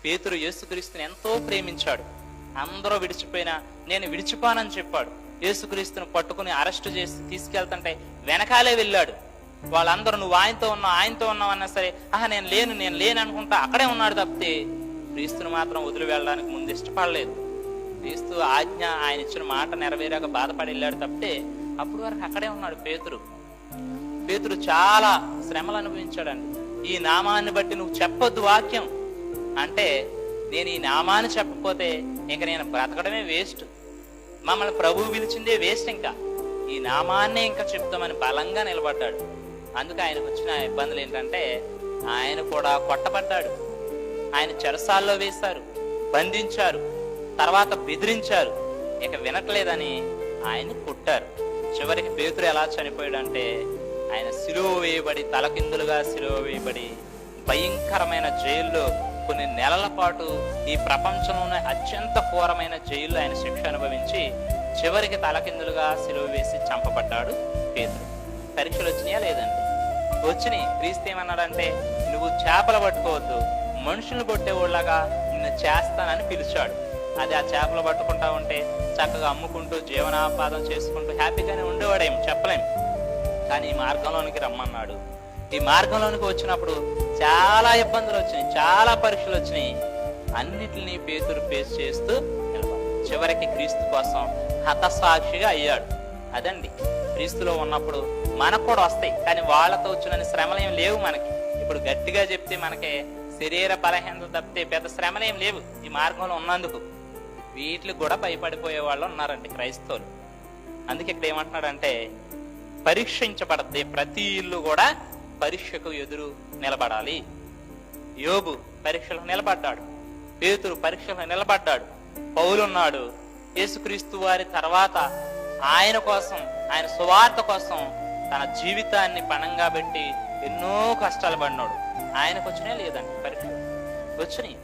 పేతురు యేసుక్రీస్తుని ఎంతో ప్రేమించాడు. అందరూ విడిచిపోయినా నేను విడిచిపోనని చెప్పాడు. యేసుక్రీస్తుని పట్టుకుని అరెస్టు చేసి తీసుకెళ్తుంటే వెనకాలే వెళ్ళాడు. వాళ్ళందరూ నువ్వు ఆయనతో ఉన్నావు అన్నా సరే, నేను లేను అనుకుంటా అక్కడే ఉన్నాడు తప్పితే క్రీస్తుని మాత్రం వదిలి వెళ్ళడానికి ముందు ఇష్టపడలేదు. క్రీస్తు ఆజ్ఞ, ఆయన ఇచ్చిన మాట నెరవేరాక బాధపడి వెళ్ళాడు తప్పితే అప్పుడు వరకు అక్కడే ఉన్నాడు పేతురు చాలా శ్రమలు అనుభవించాడండి. ఈ నామాన్ని బట్టి నువ్వు చెప్పొద్దు వాక్యం అంటే, నేను ఈ నామాన్ని చెప్పకపోతే ఇంక నేను బ్రతకడమే వేస్ట్, మమ్మల్ని ప్రభువు పిలిచిందే వేస్ట్, ఇంకా ఈ నామాన్నే ఇంకా చెప్తామని బలంగా నిలబడ్డాడు. అందుకే ఆయనకు వచ్చిన ఇబ్బందులు ఏంటంటే, ఆయన కూడా కొట్టబడ్డాడు, ఆయన చెరసాల్లో వేశారు, బంధించారు, తర్వాత బెదిరించారు. ఇక వినట్లేదని ఆయన కొట్టారు. చివరికి పేతురు ఎలా చనిపోయాడంటే, ఆయన సిలువ వేయబడి తలకిందులుగా సిలువ వేయబడి భయంకరమైన జైల్లో కొన్ని నెలల పాటు, ఈ ప్రపంచంలోనే అత్యంత ఘోరమైన జైల్లో ఆయన శిక్ష అనుభవించి చివరికి తలకిందులుగా సిలువ వేసి చంపబడ్డాడు పేతురు. పరీక్షలు వచ్చినాయా లేదండి? వచ్చినాయి. క్రీస్తు ఏమన్నాడంటే, నువ్వు చేపలు పట్టుకోవద్దు, మనుషులను కొట్టేవాళ్ళగా నిన్ను చేస్తానని పిలిచాడు. అది ఆ చేపలు పట్టుకుంటా ఉంటే చక్కగా అమ్ముకుంటూ జీవనాపాదం చేసుకుంటూ హ్యాపీగానే ఉండేవాడేం చెప్పలేం. కానీ ఈ మార్గంలోనికి రమ్మన్నాడు. ఈ మార్గంలోనికి వచ్చినప్పుడు చాలా ఇబ్బందులు వచ్చినాయి, చాలా పరీక్షలు వచ్చినాయి. అన్నిటిని పేతురు ఫేస్ చేస్తూ నిలబడి చివరికి క్రీస్తు కోసం హతసాక్షిగా అయ్యాడు. అదండి, క్రీస్తులో ఉన్నప్పుడు మనకు కూడా వస్తాయి, కానీ వాళ్ళతో వచ్చిన శ్రమలు ఏం లేవు మనకి. ఇప్పుడు గట్టిగా చెప్తే మనకి శరీర బలహీనత తప్పితే పెద్ద శ్రమలు ఏం లేవు ఈ మార్గంలో ఉన్నందుకు. వీటికి కూడా భయపడిపోయే వాళ్ళు ఉన్నారండి క్రైస్తవులు. అందుకే ఇక్కడ ఏమంటున్నాడంటే, పరీక్షించబడద్ది, ప్రతి ఇల్లు కూడా పరీక్షకు ఎదురు నిలబడాలి. యోబు పరీక్షలో నిలబడ్డాడు, పేతురు పరీక్షలో నిలబడ్డాడు, పౌలున్నాడు. యేసుక్రీస్తు వారి తర్వాత ఆయన కోసం, ఆయన సువార్త కోసం తన జీవితాన్ని పణంగా పెట్టి ఎన్నో కష్టాలు పడినాడు. ఆయనకు వచ్చినాయి లేదండి పరీక్షలు? వచ్చినాయి.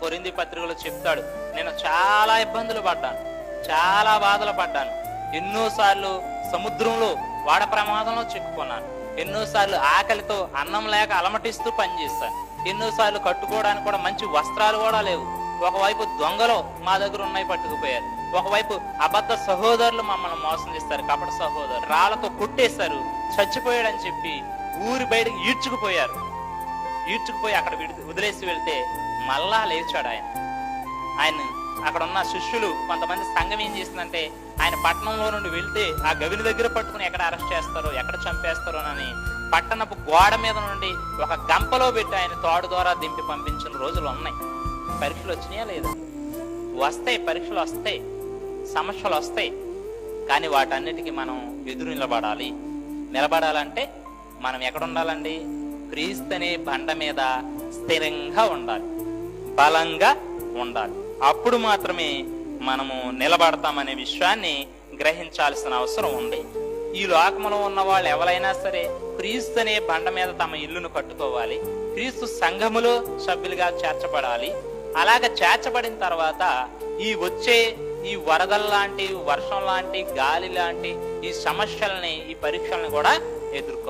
కొరింథీ పత్రికలో చెప్తాడు, నేను చాలా ఇబ్బందులు పడ్డాను, చాలా బాధలు పడ్డాను, ఎన్నోసార్లు సముద్రంలో వాడ ప్రమాదంలో చిక్కుకున్నాను, ఎన్నోసార్లు ఆకలితో అన్నం లేక అలమటిస్తూ పనిచేస్తాను, ఎన్నోసార్లు కట్టుకోవడానికి కూడా మంచి వస్త్రాలు కూడా లేవు. ఒకవైపు దొంగలు మా దగ్గర ఉన్నాయి పట్టుకుపోయారు, ఒకవైపు అబద్ధ సహోదరులు మమ్మల్ని మోసం చేస్తారు, కపట సహోదరులు రాళ్లతో కొట్టేశారు, చచ్చిపోయాడని చెప్పి ఊరి బయటకు ఈడ్చుకుపోయి అక్కడ వదిలేసి వెళ్తే మళ్ళా లేచాడు ఆయన. అక్కడ ఉన్న శిష్యులు కొంతమంది సంఘం ఏం చేసిందంటే, ఆయన పట్టణంలో నుండి వెళ్తే ఆ గవిని దగ్గర పట్టుకుని ఎక్కడ అరెస్ట్ చేస్తారో, ఎక్కడ చంపేస్తారో అని పట్టణపు గోడ మీద నుండి ఒక గంపలో పెట్టి ఆయన తాడు ద్వారా దింపి పంపించిన రోజులు ఉన్నాయి. పరీక్షలు వచ్చినాయా లేదా? వస్తాయి, పరీక్షలు వస్తాయి, సమస్యలు వస్తాయి. కానీ వాటన్నిటికీ మనం ఎదురు నిలబడాలంటే మనం ఎక్కడ ఉండాలండి? క్రీస్తు అనే బండ మీద స్థిరంగా ఉండాలి, బలంగా ఉండాలి. అప్పుడు మాత్రమే మనము నిలబడతామనే విషయాన్ని గ్రహించాల్సిన అవసరం ఉంది. ఈ లోకములో ఉన్న వాళ్ళు ఎవరైనా సరే క్రీస్తు అనే బండ మీద తమ ఇల్లును కట్టుకోవాలి, క్రీస్తు సంఘములో సభ్యులుగా చేర్చబడాలి. అలాగ చేర్చబడిన తర్వాత ఈ వరదల్లాంటి, వర్షం లాంటి, గాలి లాంటి ఈ సమస్యల్ని, ఈ పరీక్షల్ని కూడా ఎదుర్కోవాలి.